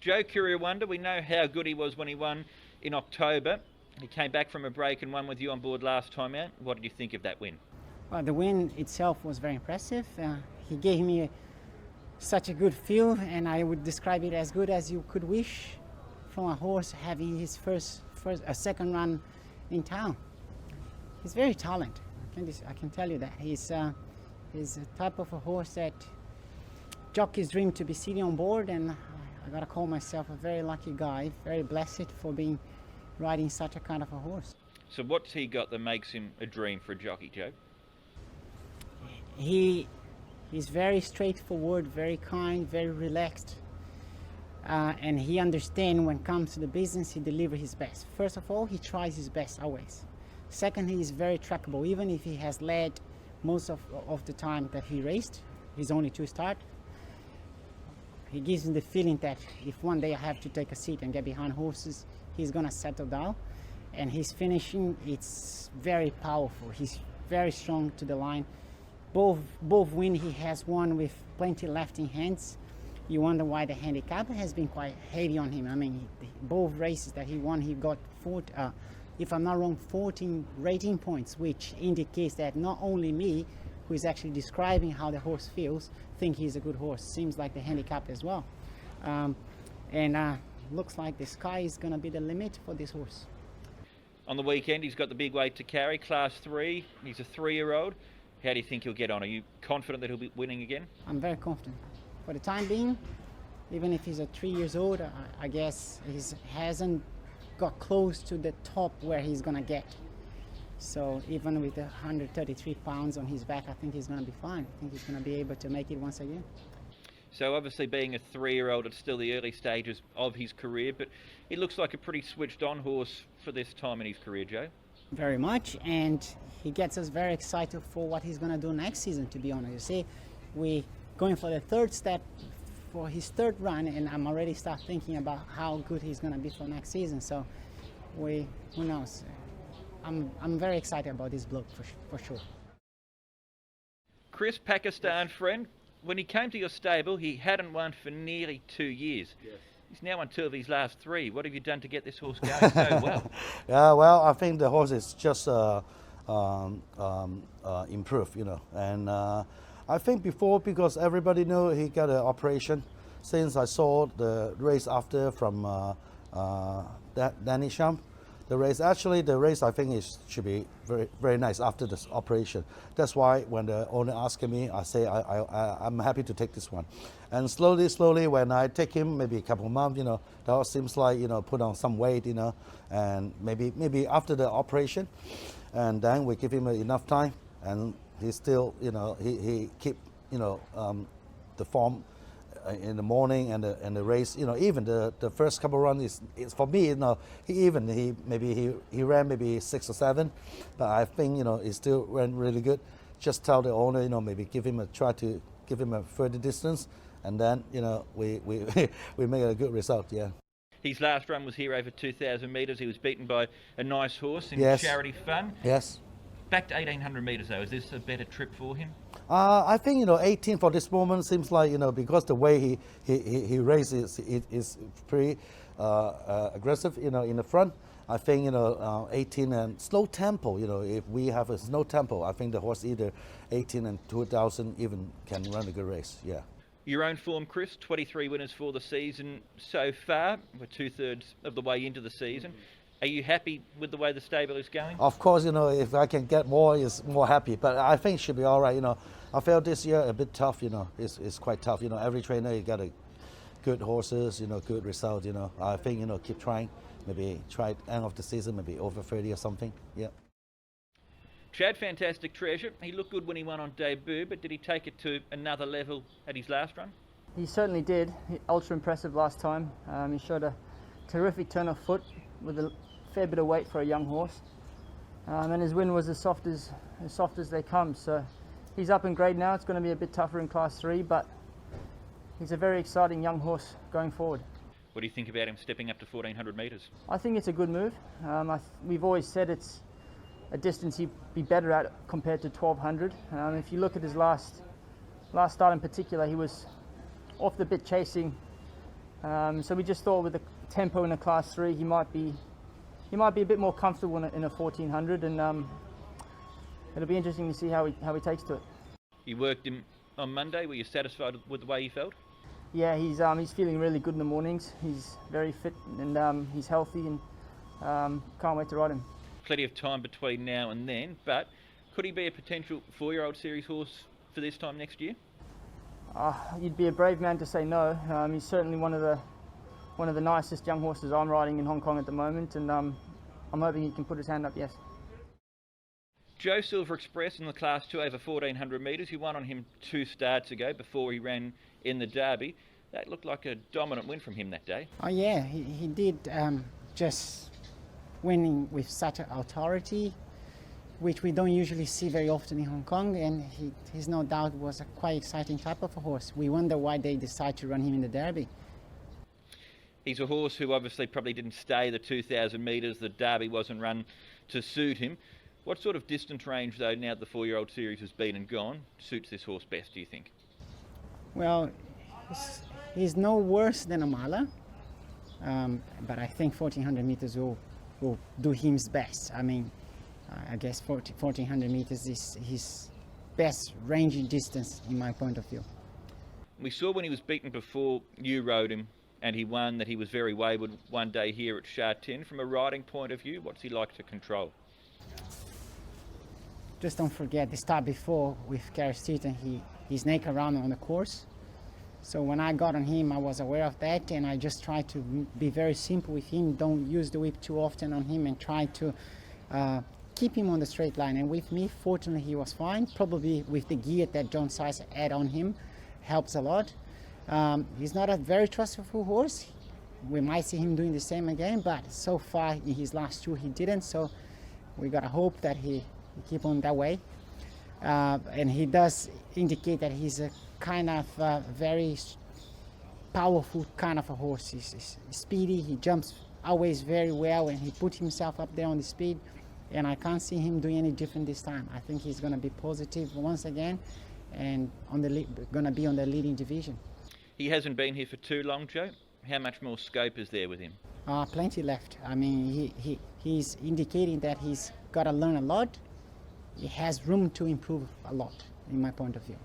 Joe, Courier Wonder, we know how good he was when he won in October. He came back from a break and won with you on board last time out. What did you think of that win? Well, the win itself was very impressive. He gave me such a good feel, and I would describe it as good as you could wish from a horse having his second run in town. He's very talented. I can tell you that. He's a type of a horse that jockeys dream to be sitting on board, and I gotta call myself a very lucky guy, very blessed for being riding such a kind of a horse. So what's he got that makes him a dream for a jockey, Joe? He's very straightforward, very kind, very relaxed, and he understands when it comes to the business, he delivers his best. First of all, he tries his best always. Second, he is very trackable. Even if he has led most of the time that he raced, he's only 2 start. He gives me the feeling that if one day I have to take a seat and get behind horses, he's gonna settle down. And his finishing, it's very powerful. He's very strong to the line. Both wins he has won with plenty left in hands. You wonder why the handicap has been quite heavy on him. I mean, both races that he won, he got if I'm not wrong, 14 rating points, which indicates that not only me, who is actually describing how the horse feels, think he's a good horse. Seems like the handicap as well. Looks like the sky is going to be the limit for this horse. On the weekend, he's got the big weight to carry, Class 3. He's a 3-year-old. How do you think he'll get on? Are you confident that he'll be winning again? I'm very confident. For the time being, even if he's a 3 years old, I guess he hasn't got close to the top where he's going to get. So even with the 133 pounds on his back, I think he's going to be fine. I think he's going to be able to make it once again. So obviously being a 3-year-old, it's still the early stages of his career, but he looks like a pretty switched on horse for this time in his career, Joe. Very much, and he gets us very excited for what he's going to do next season, to be honest. You see, we're going for the third step for his third run, and I'm already start thinking about how good he's going to be for next season. So who knows? I'm very excited about this bloke for sure. Chris, Pakistan friend, when he came to your stable, he hadn't won for nearly 2 years. Yes. He's now won 2 of his last 3. What have you done to get this horse going so well? Yeah, well, I think the horse is just improved, you know. And I think before, because everybody knew he got an operation, since I saw the race after from Danny Sham, the race I think should be very, very nice after this operation. That's why when the owner asked me, I say I'm happy to take this one. And slowly, when I take him, maybe a couple of months, you know, that horse seems like, you know, put on some weight, you know, and maybe after the operation, and then we give him enough time, and he still, you know, he keep, you know, the form in the morning and the race, you know, even the first couple of runs is for me, you know, he ran maybe 6 or 7, but I think, you know, he still ran really good. Just tell the owner, you know, maybe try to give him a further distance, and then, you know, we make a good result. Yeah. His last run was here over 2,000 metres. He was beaten by a nice horse in Charity Fun. Yes. Back to 1,800 metres though, is this a better trip for him? I think, you know, 18 for this moment seems like, you know, because the way he races is pretty aggressive, you know, in the front. I think, you know, 18 and slow tempo, you know, if we have a slow tempo, I think the horse either 18 and 2,000 even can run a good race, yeah. Your own form, Chris, 23 winners for the season so far. We're 2/3 of the way into the season. Are you happy with the way the stable is going? Of course, you know, if I can get more, it's more happy. But I think it should be all right, you know. I felt this year a bit tough, you know. It's quite tough, you know. Every trainer, you got a good horses, you know, good result, you know. I think, you know, keep trying. Maybe try end of the season, maybe over 30 or something, yeah. Chad, fantastic treasure. He looked good when he won on debut, but did he take it to another level at his last run? He certainly did. Ultra impressive last time. He showed a terrific turn of foot with a fair bit of weight for a young horse, and his win was as soft as they come. So he's up in grade now. It's going to be a bit tougher in Class 3, but he's a very exciting young horse going forward. What do you think about him stepping up to 1,400 metres? I think it's a good move. We've always said it's a distance he'd be better at compared to 1,200. If you look at his last start in particular, he was off the bit chasing So we just thought with the tempo in a Class 3, he might be a bit more comfortable in a 1400, and it'll be interesting to see how he takes to it. You worked him on Monday. Were you satisfied with the way he felt? Yeah, he's feeling really good in the mornings. He's very fit and he's healthy, and can't wait to ride him. Plenty of time between now and then, but could he be a potential 4-year-old series horse for this time next year? You'd be a brave man to say no. He's certainly one of the nicest young horses I'm riding in Hong Kong at the moment, and I'm hoping he can put his hand up, yes. Joe Silver Express in the Class 2 over 1400 metres. You won on him 2 starts ago before he ran in the Derby. That looked like a dominant win from him that day. Oh yeah, he did, just winning with such authority, which we don't usually see very often in Hong Kong, and he's no doubt was a quite exciting type of a horse. We wonder why they decide to run him in the Derby. He's a horse who obviously probably didn't stay the 2,000 metres. The Derby wasn't run to suit him. What sort of distance range, though, now that the 4-year-old series has been and gone, suits this horse best, do you think? Well, he's no worse than a mile, but I think 1400 metres will do him best. I mean, I guess 1400 metres is his best ranging distance in my point of view. We saw when he was beaten before you rode him and he won that he was very wayward one day here at Sha Tin. From a riding point of view, what's he like to control? Just don't forget the start before with Carrie Steaton, he snaked around on the course. So when I got on him, I was aware of that, and I just tried to be very simple with him. Don't use the whip too often on him, and try to keep him on the straight line. And with me, fortunately, he was fine. Probably with the gear that John Size had on him helps a lot. He's not a very trustful horse. We might see him doing the same again, but so far in his last 2 he didn't. So we gotta hope that he keep on that way. And he does indicate that he's a kind of very powerful kind of a horse. He's speedy, he jumps always very well, and he put himself up there on the speed, and I can't see him doing any different this time. I think he's going to be positive once again, and going to be on the leading division. He hasn't been here for too long, Joe. How much more scope is there with him? Plenty left. I mean, he's indicating that he's got to learn a lot. He has room to improve a lot, in my point of view.